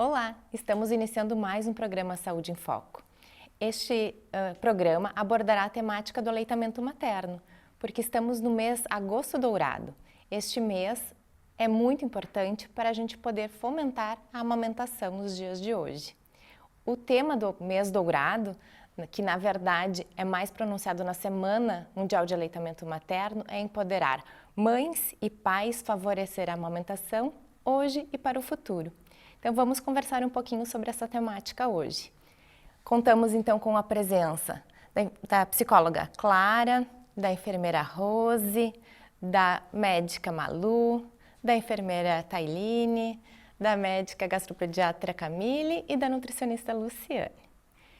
Olá, estamos iniciando mais um programa Saúde em Foco. Este programa abordará a temática do aleitamento materno, porque estamos no mês Agosto Dourado. Este mês é muito importante para a gente poder fomentar a amamentação nos dias de hoje. O tema do mês dourado, que na verdade é mais pronunciado na Semana Mundial de Aleitamento Materno, é empoderar mães e pais, favorecer a amamentação hoje e para o futuro. Então vamos conversar um pouquinho sobre essa temática hoje. Contamos então com a presença da psicóloga Clara, da enfermeira Rose, da médica Malu, da enfermeira Tailine, da médica gastropediatra Camille e da nutricionista Luciane.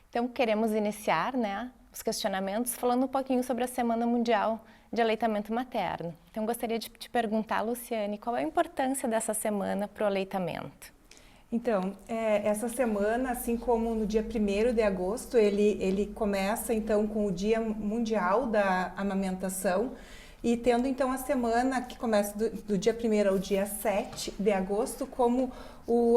Então queremos iniciar, os questionamentos falando um pouquinho sobre a Semana Mundial de Aleitamento Materno. Então gostaria de te perguntar, Luciane, qual é a importância dessa semana para o aleitamento? Então, essa semana, assim como no dia 1º de agosto, ele começa então com o Dia Mundial da Amamentação e tendo então a semana que começa do dia 1º ao dia 7 de agosto como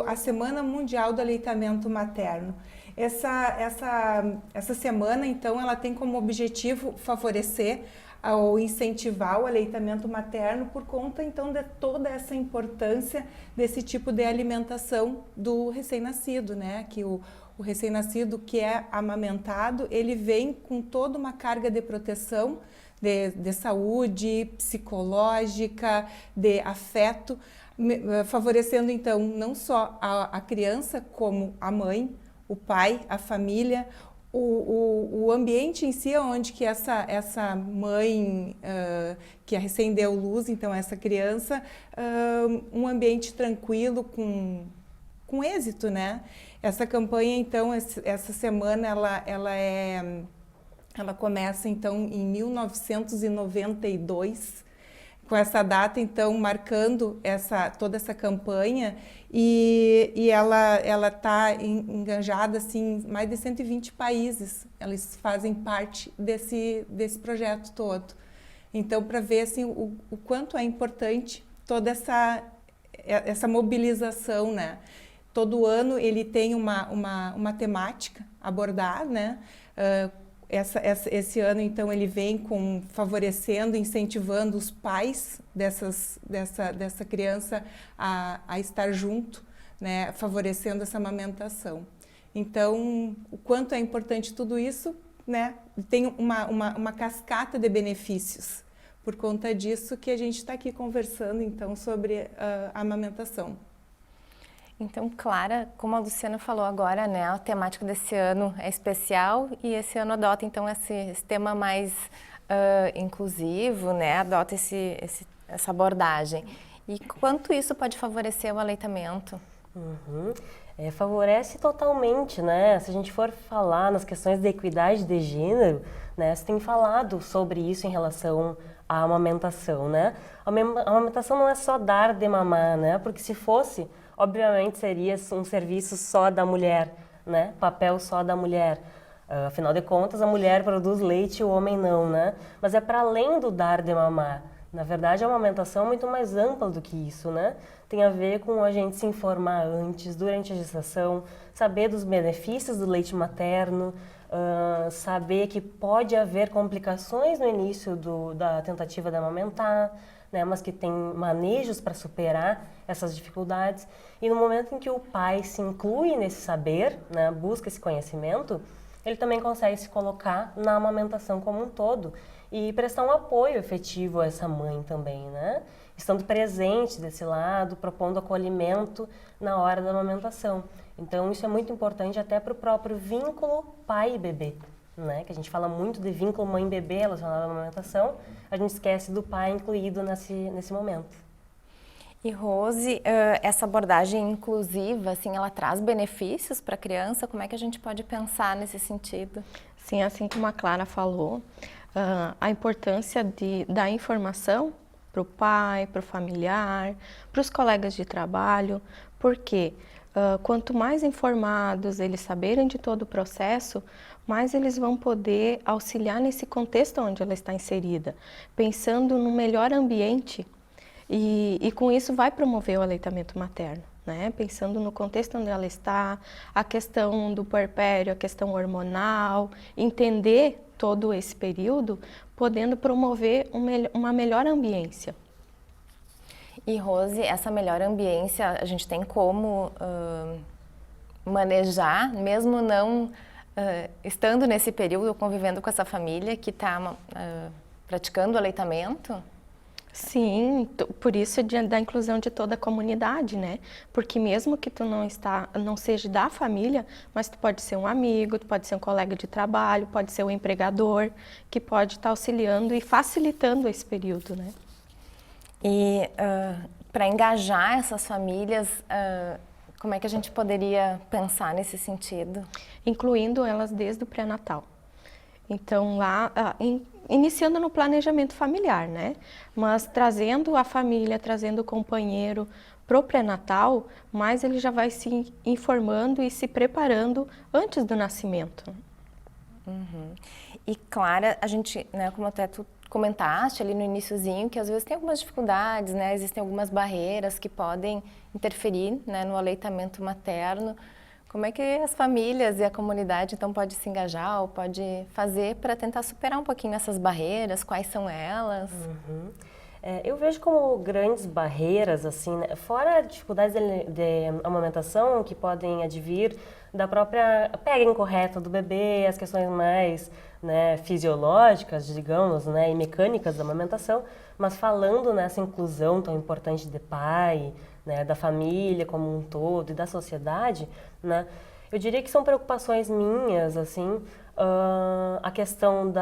a Semana Mundial do Aleitamento Materno. Essa semana, então, ela tem como objetivo favorecer ou incentivar o aleitamento materno por conta, então, de toda essa importância desse tipo de alimentação do recém-nascido, né? Que o recém-nascido que é amamentado, ele vem com toda uma carga de proteção, de saúde psicológica, de afeto, favorecendo, então, não só a criança, como a mãe, o pai, a família, o ambiente em si, onde que essa mãe que recém deu luz, então essa criança, um ambiente tranquilo, com êxito, né? Essa campanha, então, essa semana, ela começa, então, em 1992, com essa data, então, marcando toda essa campanha e ela está engajada assim, em mais de 120 países, eles fazem parte desse projeto todo. Então, para ver assim, o quanto é importante toda essa mobilização, né? Todo ano ele tem uma temática a abordar, né? Esse ano, então, ele vem favorecendo, incentivando os pais dessa criança a estar junto, né, favorecendo essa amamentação. Então, o quanto é importante tudo isso, né, tem uma cascata de benefícios. Por conta disso que a gente está aqui conversando, então, sobre a amamentação. Então, Clara, como a Luciana falou agora, né, a temática desse ano é especial e esse ano adota, então, esse tema mais inclusivo, né, adota essa abordagem. E quanto isso pode favorecer o aleitamento? Favorece totalmente, né? Se a gente for falar nas questões de equidade de gênero, né, você tem falado sobre isso em relação à amamentação, né? A amamentação não é só dar de mamar, né? Porque se fosse, obviamente seria um serviço só da mulher, né? Papel só da mulher. Afinal de contas, a mulher produz leite e o homem não, né? Mas é para além do dar de mamar. Na verdade, a amamentação é muito mais ampla do que isso, né? Tem a ver com a gente se informar antes, durante a gestação, saber dos benefícios do leite materno, saber que pode haver complicações no início da tentativa de amamentar, né, mas que tem manejos para superar essas dificuldades. E no momento em que o pai se inclui nesse saber, né, busca esse conhecimento, ele também consegue se colocar na amamentação como um todo e prestar um apoio efetivo a essa mãe também, né? Estando presente desse lado, propondo acolhimento na hora da amamentação. Então isso é muito importante até para o próprio vínculo pai e bebê, né? Que a gente fala muito de vínculo mãe-bebê relacionado à amamentação, a gente esquece do pai incluído nesse momento. E Rose, essa abordagem inclusiva, assim, ela traz benefícios para a criança? Como é que a gente pode pensar nesse sentido? Sim, assim como a Clara falou, a importância da informação para o pai, para o familiar, para os colegas de trabalho, porque quanto mais informados eles saberem de todo o processo, mais eles vão poder auxiliar nesse contexto onde ela está inserida, pensando no melhor ambiente e com isso vai promover o aleitamento materno. né? Pensando no contexto onde ela está, a questão do puerpério, a questão hormonal, entender todo esse período, podendo promover uma melhor ambiência. E Rose, essa melhor ambiência, a gente tem como manejar, mesmo não estando nesse período, convivendo com essa família que está praticando o aleitamento? Sim, por isso da inclusão de toda a comunidade, né? Porque mesmo que tu não seja da família, mas tu pode ser um amigo, tu pode ser um colega de trabalho, pode ser um empregador, que pode estar auxiliando e facilitando esse período, né? E para engajar essas famílias, como é que a gente poderia pensar nesse sentido? Incluindo elas desde o pré-natal. Então, lá, iniciando no planejamento familiar, né? Mas trazendo a família, trazendo o companheiro pro pré-natal, mas ele já vai se informando e se preparando antes do nascimento. Uhum. E Clara, a gente, né, como até tu comentaste ali no iniciozinho, que às vezes tem algumas dificuldades, né? Existem algumas barreiras que podem interferir, né, no aleitamento materno. Como é que as famílias e a comunidade então pode se engajar ou pode fazer para tentar superar um pouquinho essas barreiras? Quais são elas? Uhum. Eu vejo como grandes barreiras, assim, né? Fora dificuldades de amamentação que podem advir da própria pega incorreta do bebê, as questões mais, né, fisiológicas, digamos, né, e mecânicas da amamentação, mas falando nessa inclusão tão importante de pai, né, da família como um todo e da sociedade, né, eu diria que são preocupações minhas, assim, a questão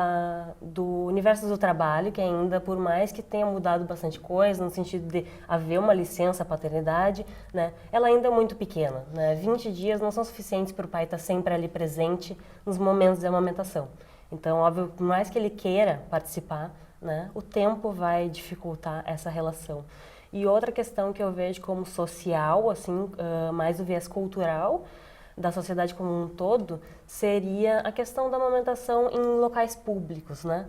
do universo do trabalho, que ainda, por mais que tenha mudado bastante coisa, no sentido de haver uma licença paternidade, né, ela ainda é muito pequena, né, 20 dias não são suficientes para o pai estar sempre ali presente nos momentos de amamentação. Então, óbvio, por mais que ele queira participar, né, o tempo vai dificultar essa relação. E outra questão que eu vejo como social, assim, mais do viés cultural da sociedade como um todo, seria a questão da amamentação em locais públicos, né?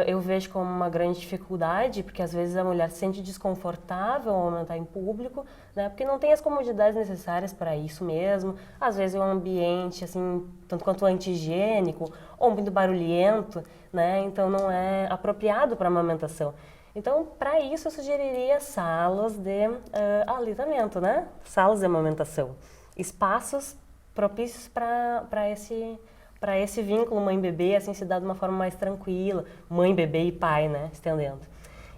Eu vejo como uma grande dificuldade, porque às vezes a mulher se sente desconfortável ao amamentar em público, né? Porque não tem as comodidades necessárias para isso mesmo. Às vezes é um ambiente, assim, tanto quanto anti-higiênico, ou muito barulhento, né? Então não é apropriado para a amamentação. Então, para isso, eu sugeriria salas de aleitamento, né? Salas de amamentação. Espaços propícios para esse vínculo mãe-bebê, assim, se dá de uma forma mais tranquila. Mãe, bebê e pai, né? Estendendo.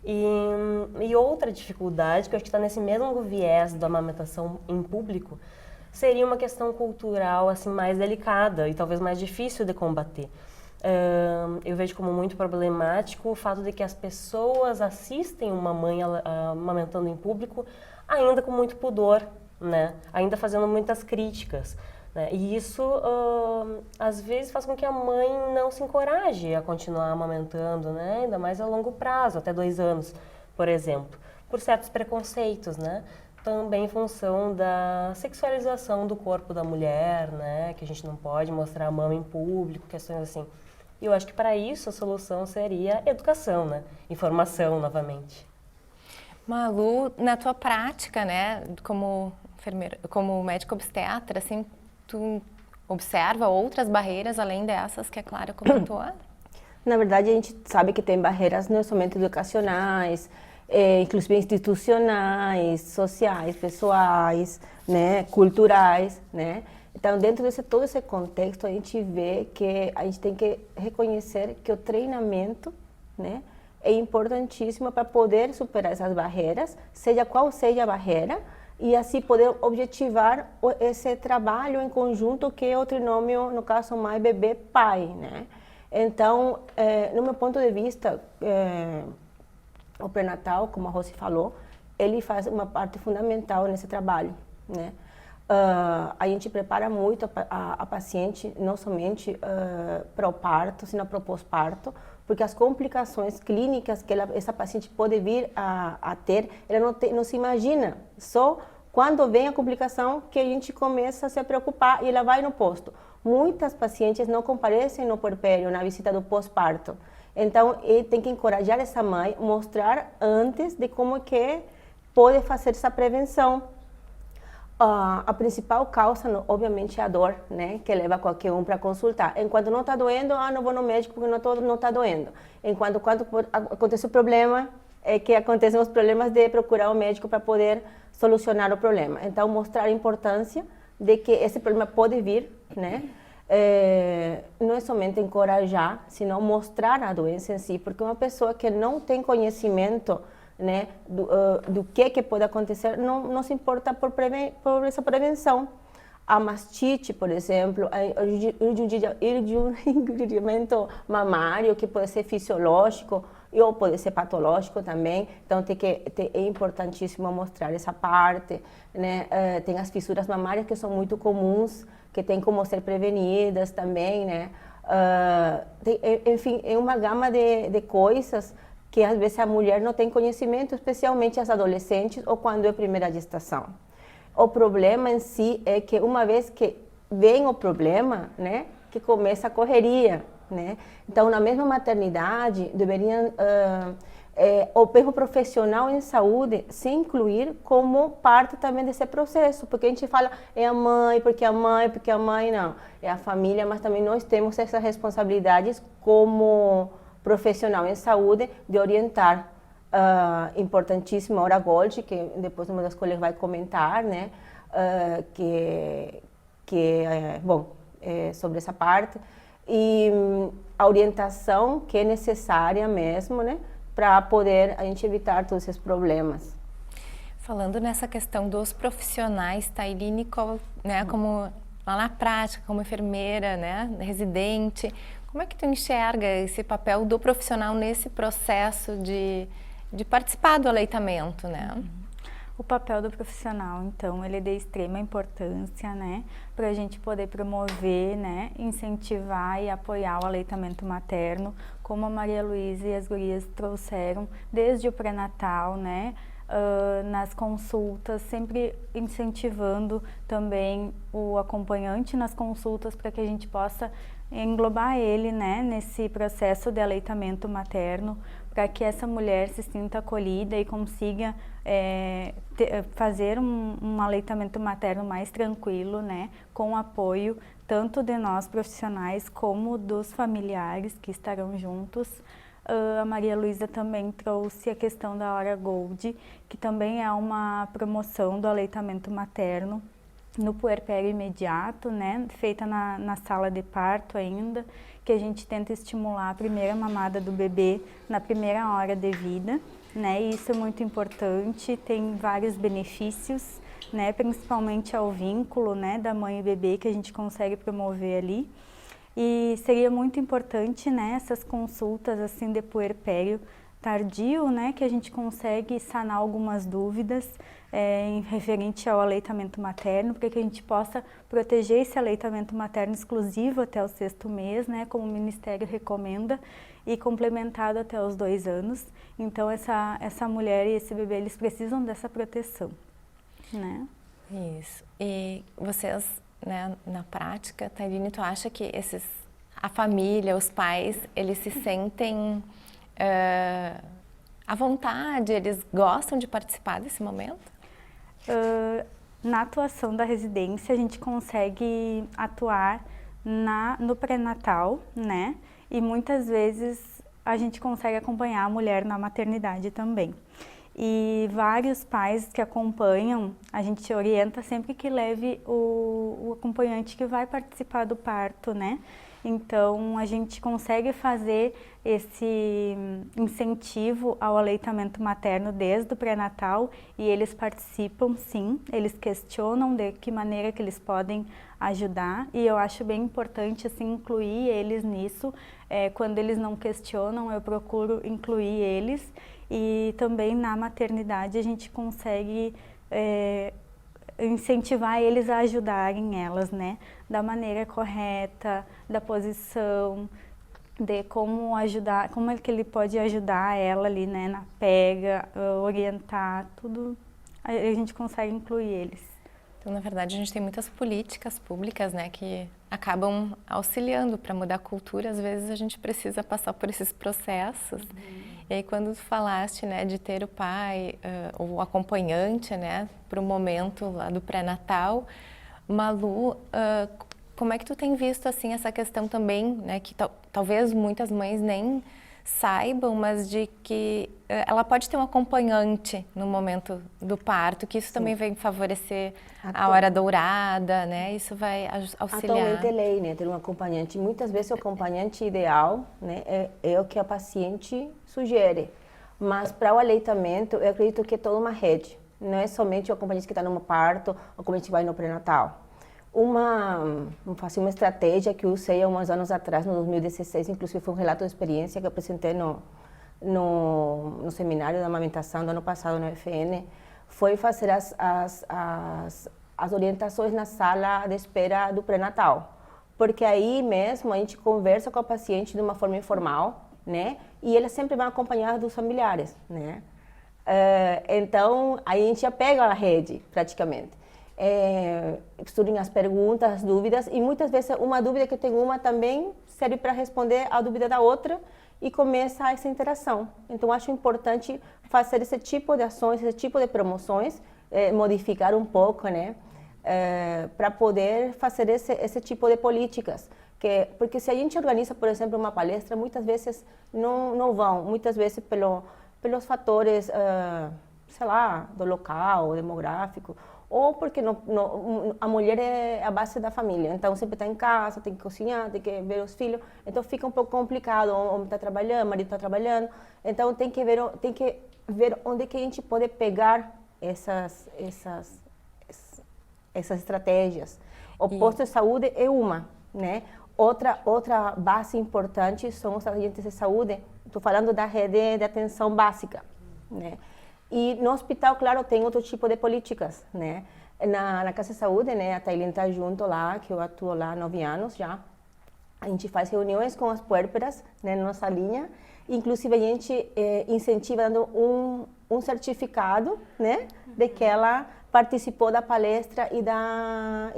E outra dificuldade, que eu acho que está nesse mesmo viés da amamentação em público, seria uma questão cultural, assim, mais delicada e talvez mais difícil de combater. Eu vejo como muito problemático o fato de que as pessoas assistem uma mãe amamentando em público ainda com muito pudor, né? Ainda fazendo muitas críticas, né? E isso, às vezes, faz com que a mãe não se encoraje a continuar amamentando, né? Ainda mais a longo prazo, até 2 anos, por exemplo, por certos preconceitos, né? Também em função da sexualização do corpo da mulher, né? Que a gente não pode mostrar a mama em público, questões assim. E eu acho que para isso a solução seria educação, né? Informação, novamente. Malu, na tua prática, né, como enfermeira, como médica obstetra, assim, tu observa outras barreiras além dessas que a Clara comentou? Na verdade, a gente sabe que tem barreiras não somente educacionais, inclusive institucionais, sociais, pessoais, né, culturais, né? Então, dentro de todo esse contexto, a gente vê que a gente tem que reconhecer que o treinamento, né, é importantíssimo para poder superar essas barreiras, seja qual seja a barreira, e assim poder objetivar esse trabalho em conjunto que é o trinômio, no caso, mãe, bebê, pai, né? Então, no meu ponto de vista, o pré-natal, como a Rose falou, ele faz uma parte fundamental nesse trabalho, né? A gente prepara muito a paciente, não somente para o parto, sino para o pós-parto, porque as complicações clínicas que essa paciente pode vir a ter, ela não se imagina. Só quando vem a complicação que a gente começa a se preocupar e ela vai no posto. Muitas pacientes não comparecem no puerpério, na visita do pós-parto. Então, tem que encorajar essa mãe, mostrar antes de como que pode fazer essa prevenção. a principal causa, obviamente, é a dor, né? Que leva qualquer um para consultar. Enquanto não está doendo, não vou no médico porque não está doendo. Enquanto quando acontece o problema, é que acontecem os problemas de procurar o médico para poder solucionar o problema. Então, mostrar a importância de que esse problema pode vir, né? Não é somente encorajar, senão mostrar a doença em si, porque uma pessoa que não tem conhecimento, né, do que pode acontecer, não se importa por essa prevenção. A mastite, por exemplo, irradiamento mamário, que pode ser fisiológico ou pode ser patológico também, então é importantíssimo mostrar essa parte, né? Tem as fissuras mamárias que são muito comuns, que tem como ser prevenidas também, né? Enfim, é uma gama de coisas que às vezes a mulher não tem conhecimento, especialmente as adolescentes ou quando é a primeira gestação. O problema em si é que uma vez que vem o problema, né, que começa a correria, né? Então, na mesma maternidade, deveriam o mesmo profissional em saúde se incluir como parte também desse processo, porque a gente fala é a mãe, porque a mãe não, é a família, mas também nós temos essas responsabilidades como profissional em saúde de orientar. Importantíssima a Hora Gold, que depois uma das colegas vai comentar, né, sobre essa parte, e a orientação que é necessária mesmo, né, para poder a gente evitar todos esses problemas. Falando nessa questão dos profissionais, Tailine, né, como lá na prática, como enfermeira, né, residente, como é que tu enxerga esse papel do profissional nesse processo de participar do aleitamento, né? O papel do profissional, então, ele é de extrema importância, né, para a gente poder promover, né, incentivar e apoiar o aleitamento materno, como a Maria Luísa e as gurias trouxeram desde o pré-natal, né, nas consultas, sempre incentivando também o acompanhante nas consultas para que a gente possa englobar ele, né, nesse processo de aleitamento materno, para que essa mulher se sinta acolhida e consiga fazer um aleitamento materno mais tranquilo, né, com apoio tanto de nós profissionais como dos familiares que estarão juntos. A Maria Luísa também trouxe a questão da Hora Gold, que também é uma promoção do aleitamento materno no puerpério imediato, né, feita na sala de parto ainda, que a gente tenta estimular a primeira mamada do bebê na primeira hora de vida, né, e isso é muito importante, tem vários benefícios, né, principalmente ao vínculo, né, da mãe e bebê que a gente consegue promover ali. E seria muito importante, né, essas consultas assim de puerpério tardio, né, que a gente consegue sanar algumas dúvidas em referente ao aleitamento materno, para que a gente possa proteger esse aleitamento materno exclusivo até o 6º mês, né, como o Ministério recomenda, e complementado até os 2 anos. Então essa mulher e esse bebê, eles precisam dessa proteção, né? Isso. E vocês, né, na prática, Tailine, tu acha que a família, os pais, eles se sentem à vontade, eles gostam de participar desse momento? Na atuação da residência, a gente consegue atuar no pré-natal, né? E muitas vezes a gente consegue acompanhar a mulher na maternidade também. E vários pais que acompanham, a gente orienta sempre que leve o acompanhante que vai participar do parto, né? Então, a gente consegue fazer esse incentivo ao aleitamento materno desde o pré-natal e eles participam, sim, eles questionam de que maneira que eles podem ajudar e eu acho bem importante, assim, incluir eles nisso. Quando eles não questionam, eu procuro incluir eles e também na maternidade a gente consegue incentivar eles a ajudarem elas, né, da maneira correta, da posição, de como ajudar, como é que ele pode ajudar ela ali, né, na pega, orientar, tudo, a gente consegue incluir eles. Então, na verdade, a gente tem muitas políticas públicas, né, que acabam auxiliando para mudar a cultura. Às vezes a gente precisa passar por esses processos. E aí quando tu falaste, né, de ter o pai, o acompanhante, né, para o momento lá do pré-natal, Malu, como é que tu tem visto assim essa questão também, né, que talvez muitas mães nem saibam, mas de que ela pode ter um acompanhante no momento do parto, que isso também vai favorecer a hora dourada, né? Isso vai auxiliar. Atualmente é lei, né, ter um acompanhante. Muitas vezes o acompanhante ideal, né, é o que a paciente sugere. Mas para o aleitamento, eu acredito que é toda uma rede. Não é somente o acompanhante que está no parto, o acompanhante que vai no pré-natal. Vamos uma estratégia que eu usei há uns anos atrás, no 2016, inclusive foi um relato de experiência que eu apresentei no seminário da amamentação do ano passado no FN, foi fazer as orientações na sala de espera do pré-natal. Porque aí mesmo a gente conversa com a paciente de uma forma informal, né? E elas sempre vão acompanhadas dos familiares, né? Então, aí a gente já pega a rede, praticamente. Estudem as perguntas, as dúvidas, e muitas vezes uma dúvida que tem uma também serve para responder a dúvida da outra e começa essa interação. Então, acho importante fazer esse tipo de ações, esse tipo de promoções, modificar um pouco, né, para poder fazer esse tipo de políticas. Porque se a gente organiza, por exemplo, uma palestra, muitas vezes não vão, muitas vezes pelos fatores, sei lá, do local, demográfico, ou porque a mulher é a base da família, então sempre está em casa, tem que cozinhar, tem que ver os filhos, então fica um pouco complicado, o homem está trabalhando, o marido está trabalhando, então tem que ver onde que a gente pode pegar essas estratégias. O posto de saúde é uma, né? Outra base importante são os agentes de saúde, estou falando da rede de atenção básica, né? E no hospital, claro, tem outro tipo de políticas, né? Na Casa de Saúde, né, a Tailene está junto lá, que eu atuo lá há 9 anos já. A gente faz reuniões com as puérperas, né, na nossa linha. Inclusive, a gente incentiva dando um certificado, né, de que ela participou da palestra e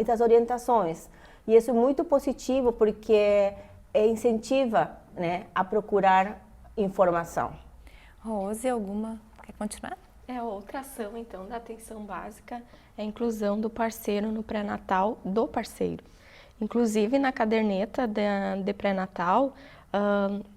das orientações. E isso é muito positivo, porque incentiva, né, a procurar informação. Rose, quer continuar? Outra ação, então, da atenção básica é a inclusão do parceiro no pré-natal do parceiro. Inclusive, na caderneta de pré-natal,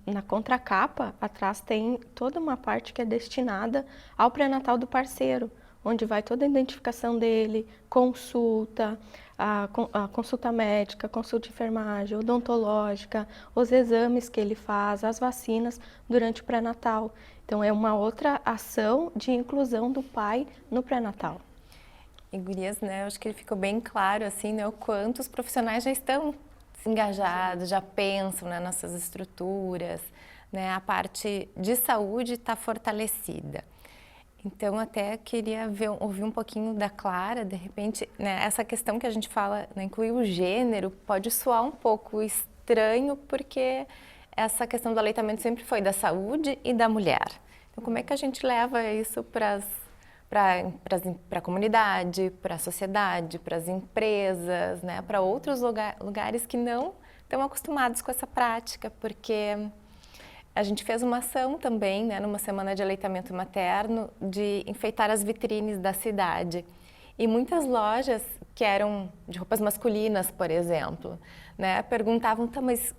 na contracapa, atrás tem toda uma parte que é destinada ao pré-natal do parceiro, onde vai toda a identificação dele, consulta, a consulta médica, consulta de enfermagem, odontológica, os exames que ele faz, as vacinas durante o pré-natal. Então, é uma outra ação de inclusão do pai no pré-natal. E gurias, né, eu acho que ficou bem claro, assim, né, o quanto os profissionais já estão engajados, já pensam, né, nessas estruturas, né, a parte de saúde está fortalecida. Então, até queria ouvir um pouquinho da Clara, de repente, né, essa questão que a gente fala, né, incluir o gênero, pode soar um pouco estranho, porque essa questão do aleitamento sempre foi da saúde e da mulher. Então, como é que a gente leva isso para a comunidade, para a sociedade, para as empresas, né, para outros lugares que não estão acostumados com essa prática? Porque a gente fez uma ação também, né, numa semana de aleitamento materno, de enfeitar as vitrines da cidade. E muitas lojas que eram de roupas masculinas, por exemplo, né, perguntavam, tá, mas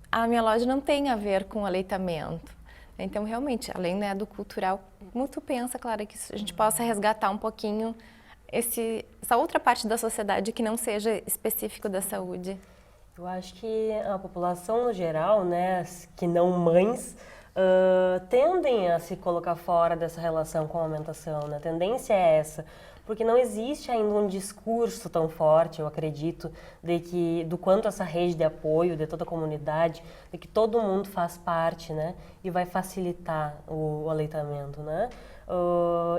a minha loja não tem a ver com aleitamento. Então, realmente, além, né, do cultural, como tu pensa, Clara, que a gente possa resgatar um pouquinho essa outra parte da sociedade que não seja específico da saúde? Eu acho que a população no geral, né, que não mães, tendem a se colocar fora dessa relação com a amamentação, né? A tendência é essa, porque não existe ainda um discurso tão forte, eu acredito, do quanto essa rede de apoio de toda a comunidade, de que todo mundo faz parte, né, e vai facilitar o aleitamento, né?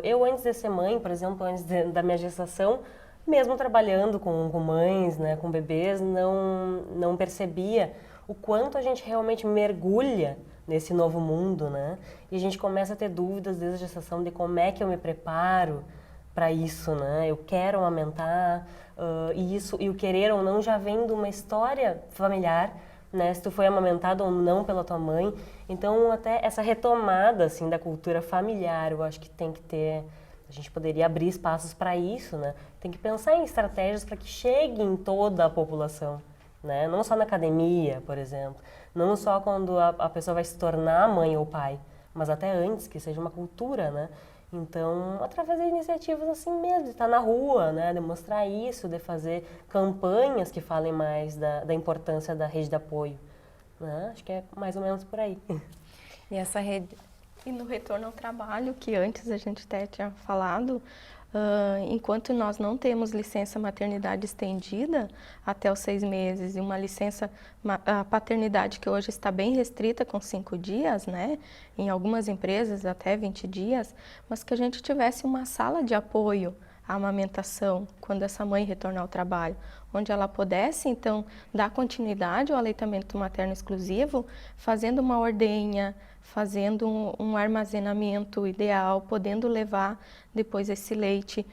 Eu, antes de ser mãe, por exemplo, antes da minha gestação, mesmo trabalhando com mães, né, com bebês, não percebia o quanto a gente realmente mergulha nesse novo mundo, né? E a gente começa a ter dúvidas desde a gestação de como é que eu me preparo para isso, né? Eu quero amamentar, e o querer ou não já vem de uma história familiar né? Se tu foi amamentado ou não pela tua mãe. Então, até essa retomada, assim, da cultura familiar, eu acho que tem que ter... A gente poderia abrir espaços para isso, né? Tem que pensar em estratégias para que chegue em toda a população, né? Não só na academia, por exemplo. Não só quando a pessoa vai se tornar mãe ou pai, mas até antes, que seja uma cultura, né? Então, através de iniciativas assim mesmo, de estar na rua, né? De mostrar isso, de fazer campanhas que falem mais da importância da rede de apoio, né? Acho que é mais ou menos por aí. E essa rede... E no retorno ao trabalho, que antes a gente até tinha falado, enquanto nós não temos licença maternidade estendida até os 6 meses e uma licença paternidade que hoje está bem restrita com 5 dias, né? Em algumas empresas até 20 dias, mas que a gente tivesse uma sala de apoio à amamentação quando essa mãe retornar ao trabalho, onde ela pudesse então dar continuidade ao aleitamento materno exclusivo, fazendo uma ordenha, fazendo um armazenamento ideal, podendo levar depois esse leite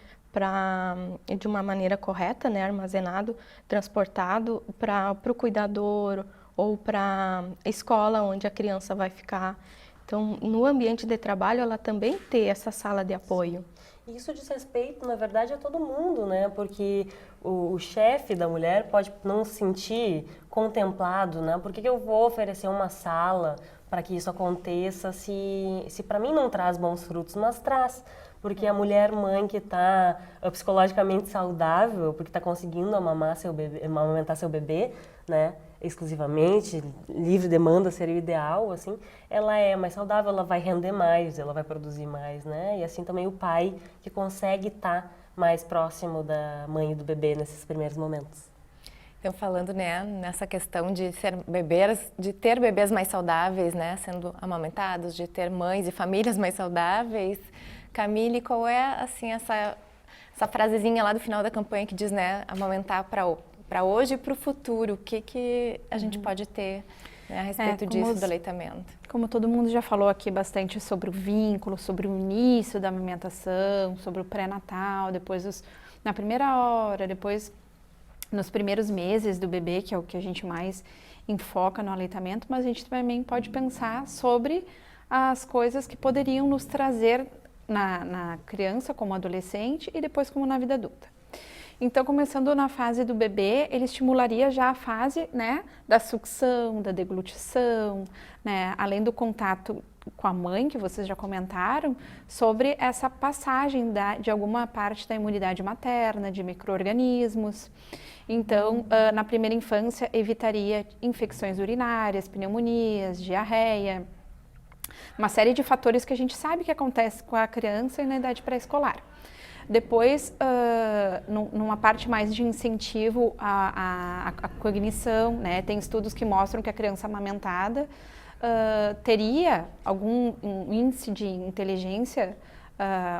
de uma maneira correta, né, armazenado, transportado para o cuidador ou para a escola onde a criança vai ficar. Então, no ambiente de trabalho, ela também ter essa sala de apoio. Isso diz respeito, na verdade, a todo mundo, né? Porque o chefe da mulher pode não se sentir contemplado, né? Por que eu vou oferecer uma sala para que isso aconteça se para mim não traz bons frutos, mas traz. Porque a mulher mãe que está psicologicamente saudável, porque está conseguindo amamentar seu bebê, né? Exclusivamente, livre demanda seria o ideal, assim, ela é mais saudável, ela vai render mais, ela vai produzir mais, né? E assim também o pai que consegue estar mais próximo da mãe e do bebê nesses primeiros momentos. Então, falando, né, nessa questão de ter bebês mais saudáveis, né, sendo amamentados, de ter mães e famílias mais saudáveis, Camille, qual é, assim, essa frasezinha lá do final da campanha que diz, né, amamentar para hoje e para o futuro? O que a gente pode ter, né, a respeito disso, do aleitamento? Como todo mundo já falou aqui bastante sobre o vínculo, sobre o início da amamentação, sobre o pré-natal, depois na primeira hora, depois nos primeiros meses do bebê, que é o que a gente mais enfoca no aleitamento, mas a gente também pode pensar sobre as coisas que poderiam nos trazer na criança como adolescente e depois como na vida adulta. Então, começando na fase do bebê, ele estimularia já a fase, né, da sucção, da deglutição, né, além do contato com a mãe, que vocês já comentaram, sobre essa passagem de alguma parte da imunidade materna, de micro-organismos. Então, na primeira infância, evitaria infecções urinárias, pneumonias, diarreia, uma série de fatores que a gente sabe que acontece com a criança e na idade pré-escolar. Depois, numa parte mais de incentivo à cognição, né, tem estudos que mostram que a criança amamentada teria algum índice de inteligência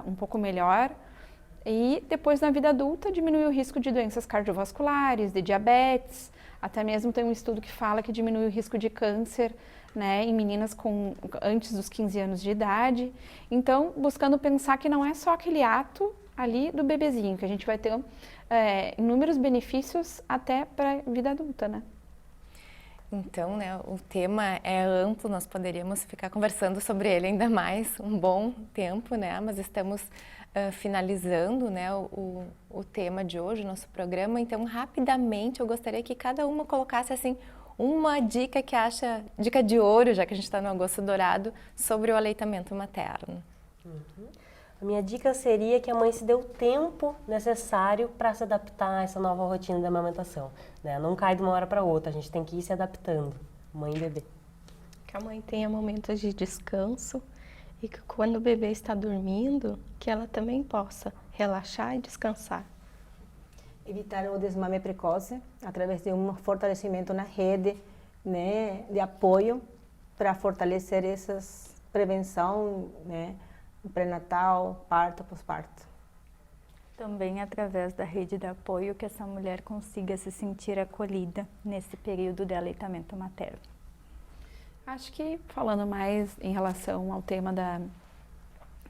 um pouco melhor. E depois, na vida adulta, diminui o risco de doenças cardiovasculares, de diabetes, até mesmo tem um estudo que fala que diminui o risco de câncer, né, em meninas antes dos 15 anos de idade. Então, buscando pensar que não é só aquele ato ali do bebezinho, que a gente vai ter inúmeros benefícios até para a vida adulta, né? Então, né, o tema é amplo, nós poderíamos ficar conversando sobre ele ainda mais um bom tempo, né? Mas estamos finalizando, né, o tema de hoje, o nosso programa. Então, rapidamente, eu gostaria que cada uma colocasse, assim, uma dica que acha, dica de ouro, já que a gente está no Agosto Dourado, sobre o aleitamento materno. A minha dica seria que a mãe se dê o tempo necessário para se adaptar a essa nova rotina da amamentação, né? Não cai de uma hora para outra, a gente tem que ir se adaptando, mãe e bebê. Que a mãe tenha momentos de descanso e que quando o bebê está dormindo, que ela também possa relaxar e descansar. Evitar o desmame precoce através de um fortalecimento na rede, né, de apoio para fortalecer essas prevenção, né, pré-natal, parto, pós-parto. Também através da rede de apoio que essa mulher consiga se sentir acolhida nesse período de aleitamento materno. Acho que falando mais em relação ao tema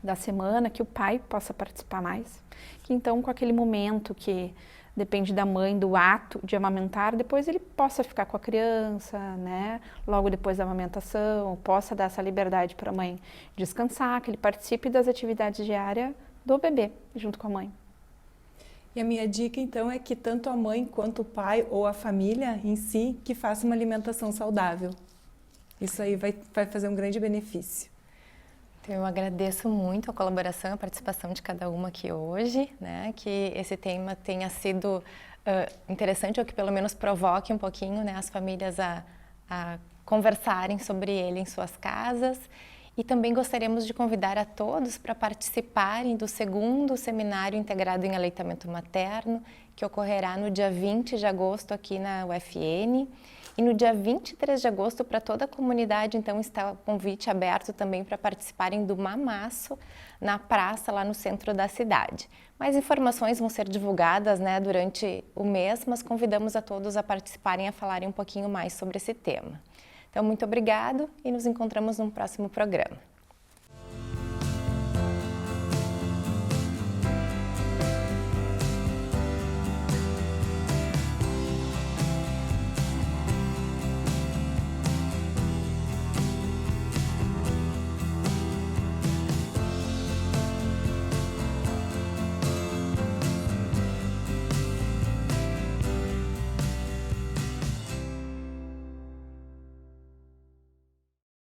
da semana, que o pai possa participar mais, que então com aquele momento que depende da mãe, do ato de amamentar, depois ele possa ficar com a criança, né? Logo depois da amamentação, possa dar essa liberdade para a mãe descansar, que ele participe das atividades diárias do bebê, junto com a mãe. E a minha dica, então, é que tanto a mãe quanto o pai ou a família em si, que faça uma alimentação saudável. Isso aí vai fazer um grande benefício. Então, eu agradeço muito a colaboração e a participação de cada uma aqui hoje, né? Que esse tema tenha sido interessante, ou que pelo menos provoque um pouquinho, né, as famílias a conversarem sobre ele em suas casas. E também gostaríamos de convidar a todos para participarem do 2º Seminário Integrado em Aleitamento Materno, que ocorrerá no dia 20 de agosto aqui na UFN. E no dia 23 de agosto, para toda a comunidade, então, está o convite aberto também para participarem do Mamaço na praça, lá no centro da cidade. Mais informações vão ser divulgadas, né, durante o mês, mas convidamos a todos a participarem e a falarem um pouquinho mais sobre esse tema. Então, muito obrigado e nos encontramos no próximo programa.